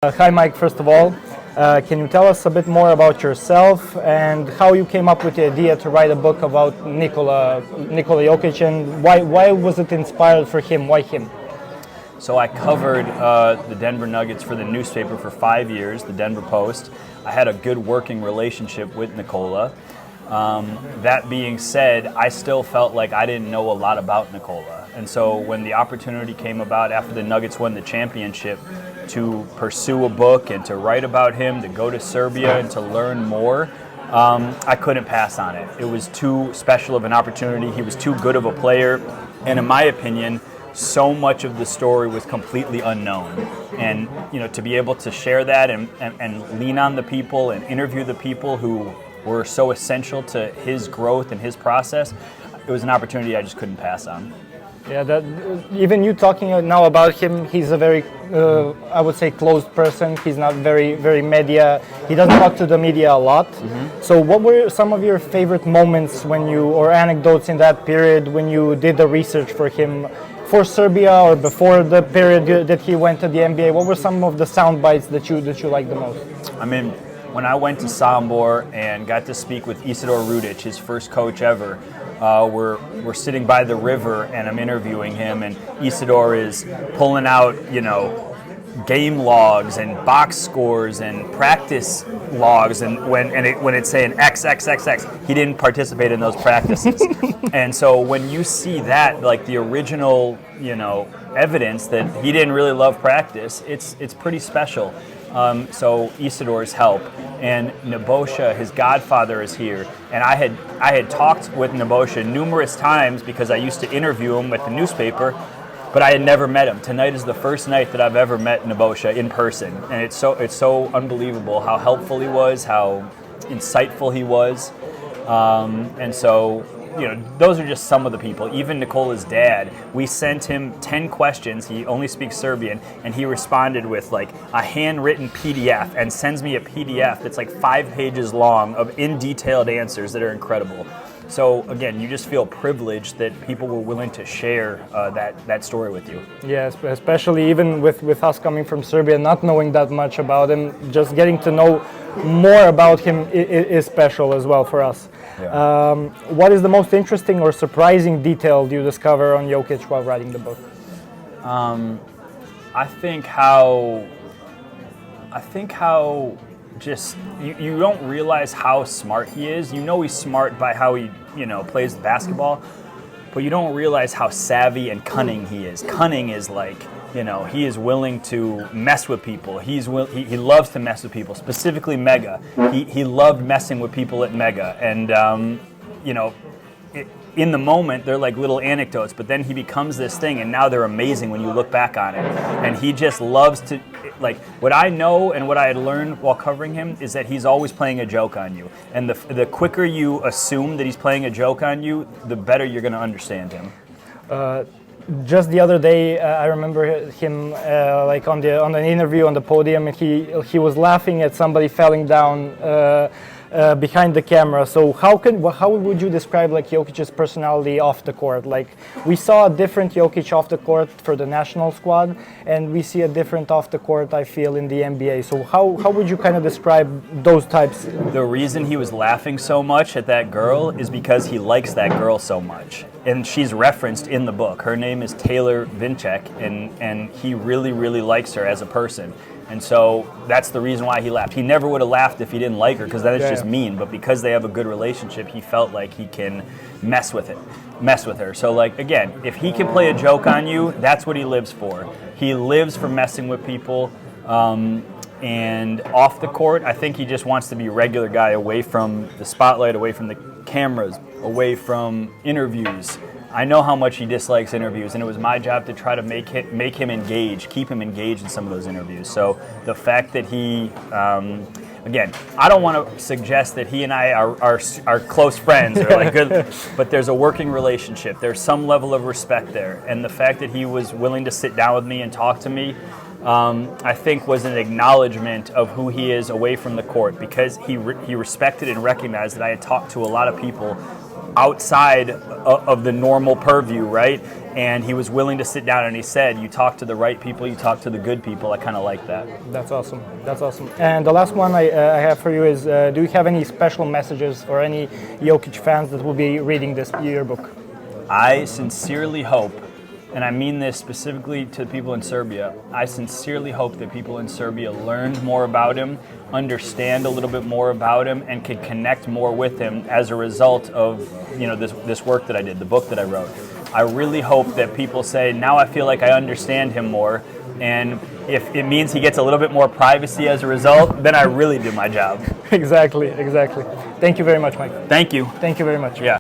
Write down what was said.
Hi, Mike, first of all. Can you tell us a bit more about yourself and how you came up with the idea to write a book about Nikola Jokic, and why was it inspired for him? Why him? So I covered the Denver Nuggets for the newspaper for 5 years, the Denver Post. I had a good working relationship with Nikola. That being said, I still felt like I didn't know a lot about Nikola. And so when the opportunity came about after the Nuggets won the championship to pursue a book and to write about him, to go to Serbia and to learn more, I couldn't pass on it. It was too special of an opportunity. He was too good of a player. And in my opinion, so much of the story was completely unknown. And to be able to share that and lean on the people and interview the people who were so essential to his growth and his process, it was an opportunity I just couldn't pass on. Yeah, even you talking now about him, he's a very, I would say, closed person. He's not very media. He doesn't talk to the media a lot. Mm-hmm. So what were some of your favorite moments or anecdotes in that period when you did the research for him, for Serbia or before the period that he went to the NBA? What were some of the sound bites that you liked the most? I mean, when I went to Sombor and got to speak with Isidore Rudic, his first coach ever, we're sitting by the river and I'm interviewing him, and Isidore is pulling out, game logs and box scores and practice logs, and when it's saying X, he didn't participate in those practices. And so when you see that, like the original, evidence that he didn't really love practice, it's pretty special. So Isidore's help, and Nebojša, his godfather, is here, and I had talked with Nebojša numerous times because I used to interview him with the newspaper, but I had never met him. Tonight is the first night that I've ever met Nebojša in person, and it's so unbelievable how helpful he was, how insightful he was, and so. Those are just some of the people. Even Nikola's dad, we sent him 10 questions. He only speaks Serbian, and he responded with like a handwritten PDF and sends me a PDF that's like 5 pages long of in-detailed answers that are incredible. So again, you just feel privileged that people were willing to share that story with you. Yes, especially even with us coming from Serbia, not knowing that much about him, just getting to know more about him is special as well for us. Yeah. What is the most interesting or surprising detail you discover on Jokic while writing the book? I think how just you don't realize how smart he is. He's smart by how he plays basketball, but you don't realize how savvy and cunning he is. Cunning is like he is willing to mess with people. He loves to mess with people, specifically Mega. He loved messing with people at Mega, and in the moment, they're like little anecdotes, but then he becomes this thing, and now they're amazing when you look back on it. And he just loves to, what I know and what I had learned while covering him is that he's always playing a joke on you. And the quicker you assume that he's playing a joke on you, the better you're going to understand him. Just the other day, I remember him on an interview on the podium, and he was laughing at somebody falling down behind the camera. So how would you describe Jokic's personality off the court? We saw a different Jokic off the court for the national squad, and we see a different off the court, I feel, in the NBA. So how would you kind of describe those types? The reason he was laughing so much at that girl is because he likes that girl so much. And she's referenced in the book. Her name is Taylor Vinchek, and he really, really likes her as a person. And so that's the reason why he laughed. He never would have laughed if he didn't like her, because that is just mean. But because they have a good relationship, he felt like he can mess with her. So again, if he can play a joke on you, that's what he lives for. He lives for messing with people. And off the court, I think he just wants to be a regular guy, away from the spotlight, away from the cameras, away from interviews. I know how much he dislikes interviews, and it was my job to try to make him engage, keep him engaged in some of those interviews. So the fact that he, again, I don't want to suggest that he and I are close friends or good, but there's a working relationship. There's some level of respect there, and the fact that he was willing to sit down with me and talk to me, I think was an acknowledgement of who he is away from the court, because he respected and recognized that I had talked to a lot of people outside of the normal purview, right? And he was willing to sit down, and he said, you talk to the right people, you talk to the good people. I kind of like that. That's awesome. That's awesome. And the last one I have for you is, do you have any special messages for any Jokić fans that will be reading this yearbook? I sincerely hope, and I mean this specifically to people in Serbia, I sincerely hope that people in Serbia learned more about him, understand a little bit more about him, and can connect more with him as a result of this work that I did, the book that I wrote. I really hope that people say, now I feel like I understand him more, and if it means he gets a little bit more privacy as a result, then I really did my job. Exactly. Thank you very much, Mike. Thank you. Thank you very much. Yeah.